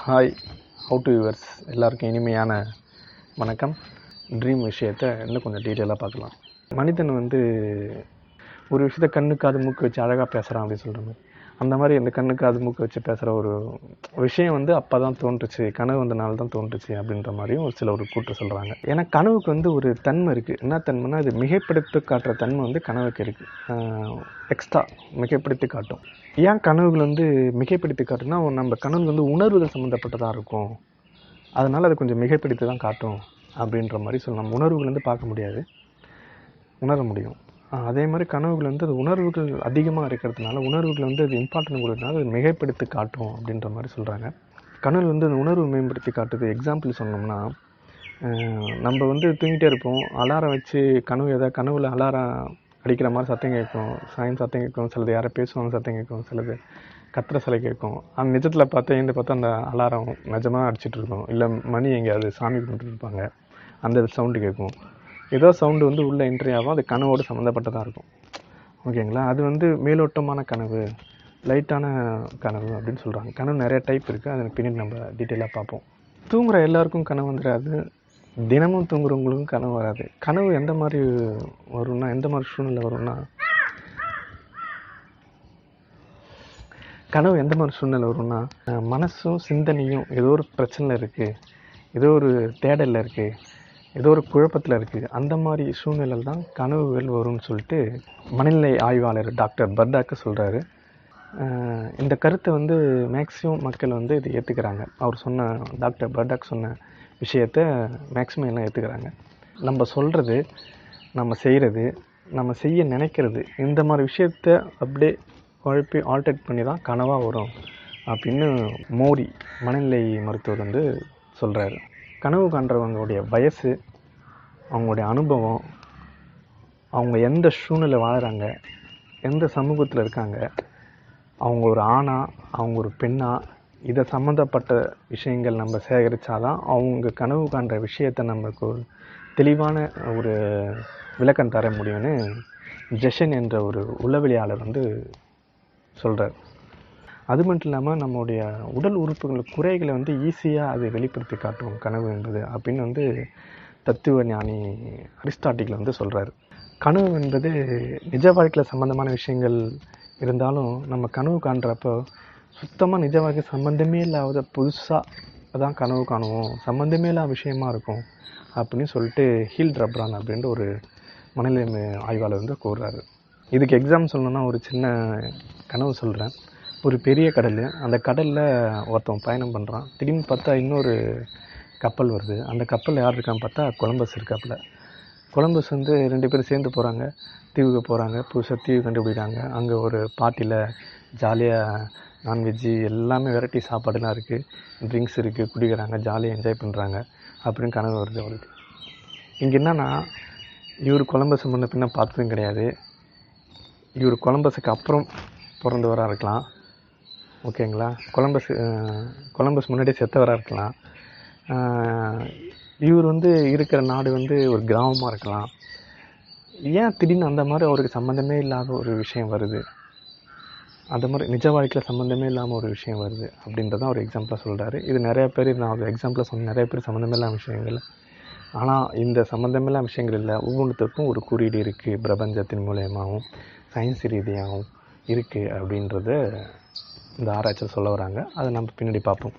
Hi, how to yours எல்லாருக்கும் இனிமையான வணக்கம். ட்ரீம் விஷயத்தை இன்னும் கொஞ்சம் டீட்டெயிலாக பார்க்கலாம். மனிதன் ஒரு விஷயத்த கண்ணு காது மூக்கு வச்சு அழகாக பேசுகிறான் அப்படின்னு சொல்கிற மாதிரி, அந்த மாதிரி இந்த கண்ணு காது மூக்கு வச்சு பேசுகிற ஒரு விஷயம் அப்போ தான் தோன்றுச்சு, கனவு வந்தனால தான் தோன்றுச்சு அப்படின்ற மாதிரியும் ஒரு கூற்று சொல்கிறாங்க. ஏன்னா கனவுக்கு ஒரு தன்மை இருக்குது. என்ன தன்மைனா, இது மிகைப்படுத்தி காட்டுற தன்மை கனவுக்கு இருக்குது. எக்ஸ்ட்ரா மிகைப்படுத்தி காட்டும். ஏன் கனவுகள் மிகைப்படுத்தி காட்டுனா, நம்ம கனவு உணர்வுகள் சம்மந்தப்பட்டதாக இருக்கும், அதனால் அது கொஞ்சம் மிகைப்படுத்தி தான் காட்டும் அப்படின்ற மாதிரி சொல்லலாம். உணர்வுகள் பார்க்க முடியாது, உணர முடியும். அதே மாதிரி கனவுகள் அது உணர்வுகள் அதிகமாக இருக்கிறதுனால, உணர்வுகள் அது இம்பார்ட்டன்ட் கொடுத்ததுனால அது மிகைப்படுத்தி காட்டும் அப்படின்ற மாதிரி சொல்கிறாங்க. கனவு அந்த உணர்வு மேம்படுத்தி காட்டுது. எக்ஸாம்பிள் சொன்னோம்னா, நம்ம தூங்கிட்டே இருப்போம், அலாரம் வச்சு கனவுல அலாரம் அடிக்கிற மாதிரி சத்தம் கேட்கும், சாயம் சத்தம் கேட்கும், சிலது யாரை பேசுவாங்க சத்தம் கேட்கும், சிலது கத்துற சிலை கேட்கும். அந்த நிஜத்தில் பார்த்தா அந்த அலாரம் நிஜமாக அடிச்சிட்ருக்கோம், இல்லை மணி எங்கேயாவது சாமி கும்பிட்டு இருப்பாங்க, அந்த சவுண்டு கேட்கும். ஏதோ சவுண்டு உள்ளே என்ட்ரி ஆகும், அது கனவோடு சம்மந்தப்பட்டதாக இருக்கும். ஓகேங்களா? அது மேலோட்டமான கனவு, லைட்டான கனவு அப்படின்னு சொல்கிறாங்க. கனவு நிறைய டைப் இருக்குது, அதை பின்னாடி நம்ம டீட்டெயிலாக பார்ப்போம். தூங்குகிற எல்லாருக்கும் கனவு வந்துடாது, தினமும் தூங்குறவங்களுக்கும் கனவு வராது. கனவு எந்த மாதிரி வரும்னா, எந்த மாதிரி சூழ்நிலை வரும்னா, கனவு எந்த மாதிரி சூழ்நிலை வரும்னா, மனசும் சிந்தனையும் ஏதோ ஒரு பிரச்சனை இருக்குது, ஏதோ ஒரு தேடலில் இருக்குது, ஏதோ ஒரு குழப்பத்தில் இருக்குது, அந்த மாதிரி சூழ்நிலையில் தான் கனவுகள் வரும்னு சொல்லிட்டு மனநிலை ஆய்வாளர் டாக்டர் பர்டாக்கு சொல்கிறாரு. இந்த கருத்தை மேக்ஸிமம் மக்கள் இதை ஏற்றுக்கிறாங்க. டாக்டர் பர்டாக் சொன்ன விஷயத்தை மேக்ஸிமம் எல்லாம் ஏற்றுக்கிறாங்க. நம்ம சொல்கிறது, நம்ம செய்கிறது, நம்ம செய்ய நினைக்கிறது, இந்த மாதிரி விஷயத்த அப்படியே குழப்பி ஆல்டர்ட் பண்ணி தான் கனவாக வரும் அப்படின்னு மோரி மனநிலை மருத்துவர் சொல்கிறாரு. கனவு காண்றவங்களுடைய வயசு, அவங்களுடைய அனுபவம், அவங்க எந்த சூழ்நிலை வாழ்கிறாங்க, எந்த சமூகத்தில் இருக்காங்க, அவங்க ஒரு ஆணா, அவங்க ஒரு பெண்ணா, இதை சம்மந்தப்பட்ட விஷயங்கள் நம்ம சேகரித்தாதான் அவங்க கனவு காண்ற விஷயத்தை நமக்கு ஒரு தெளிவான ஒரு விளக்கம் தர முடியும்னு ஜெஷன் என்ற ஒரு உளவியலாளர் சொல்கிறார். அது மட்டும் இல்லாமல் நம்மளுடைய உடல் உறுப்புகள் குறைகளை ஈஸியாக அதை வெளிப்படுத்தி காட்டும் கனவு என்பது அப்படின்னு தத்துவ ஞானி அரிஸ்டாட்டில் சொல்கிறார். கனவு என்பது நிஜ வாழ்க்கையில் சம்மந்தமான விஷயங்கள் இருந்தாலும், நம்ம கனவு காண்றப்போ சுத்தமாக நிஜ வாழ்க்கை சம்மந்தமே இல்லாத புதுசாக தான் கனவு காணுவோம், சம்மந்தமே இல்லாத விஷயமா இருக்கும் அப்படின்னு சொல்லிட்டு ஹீல் ரப்ரான் அப்படின்ற ஒரு மனநிலை ஆய்வாளர் கூறுறாரு. இதுக்கு எக்ஸாம் சொல்லணுன்னா ஒரு சின்ன கனவு சொல்கிறேன். ஒரு பெரிய கடல், அந்த கடலில் ஒருத்தவன் பயணம் பண்ணுறான். திடீர்னு பார்த்தா இன்னொரு கப்பல் வருது. அந்த கப்பலில் யார் இருக்கான்னு பார்த்தா கொலம்பஸ் இருக்காப்புல. கொலம்பஸ் 2 பேரும் சேர்ந்து போகிறாங்க, தீவுக்கு போகிறாங்க, புதுசாக தீவு கண்டுபிடிக்கிறாங்க. அங்கே ஒரு பார்ட்டியில் ஜாலியாக நான்வெஜ்ஜு எல்லாமே வெரைட்டி சாப்பாடுலாம் இருக்குது, ட்ரிங்க்ஸ் இருக்குது, குடிக்கிறாங்க, ஜாலியாக என்ஜாய் பண்ணுறாங்க அப்படின்னு கனவு வருது அவருக்கு. இங்கே என்னன்னா, இவர் கொலம்பஸ் முன்ன பின்ன பார்த்ததும் கிடையாது, இவர் கொலம்பஸுக்கு அப்புறம் பிறந்தவராக இருக்கலாம். ஓகேங்களா? கொலம்பஸ் முன்னாடியே செத்தவராக இருக்கலாம். இவர் இருக்கிற நாடு ஒரு கிராமமாக இருக்கலாம். ஏன் திடீர்னு அந்த மாதிரி அவருக்கு சம்மந்தமே இல்லாத ஒரு விஷயம் வருது, அந்த மாதிரி நிஜ வாழ்க்கையில் சம்மந்தமே இல்லாமல் ஒரு விஷயம் வருது அப்படின்றதான் ஒரு எக்ஸாம்பிளாக சொல்கிறாரு. இது நிறைய பேர், நான் ஒரு எக்ஸாம்பிளாக சொன்ன நிறைய பேர் சம்மந்தமே இல்லாத விஷயங்கள். ஆனால் இந்த சம்மந்தமில்லாத விஷயங்கள் இல்லை, ஒவ்வொன்றுத்துக்கும் ஒரு குறியீடு இருக்குது, பிரபஞ்சத்தின் மூலயமாவும் சயின்ஸ் ரீதியாகவும் இருக்குது அப்படின்றத இந்த ஆராய்ச்சியில் சொல்ல வராங்க. அதை நம்ம பின்னாடி பார்ப்போம்.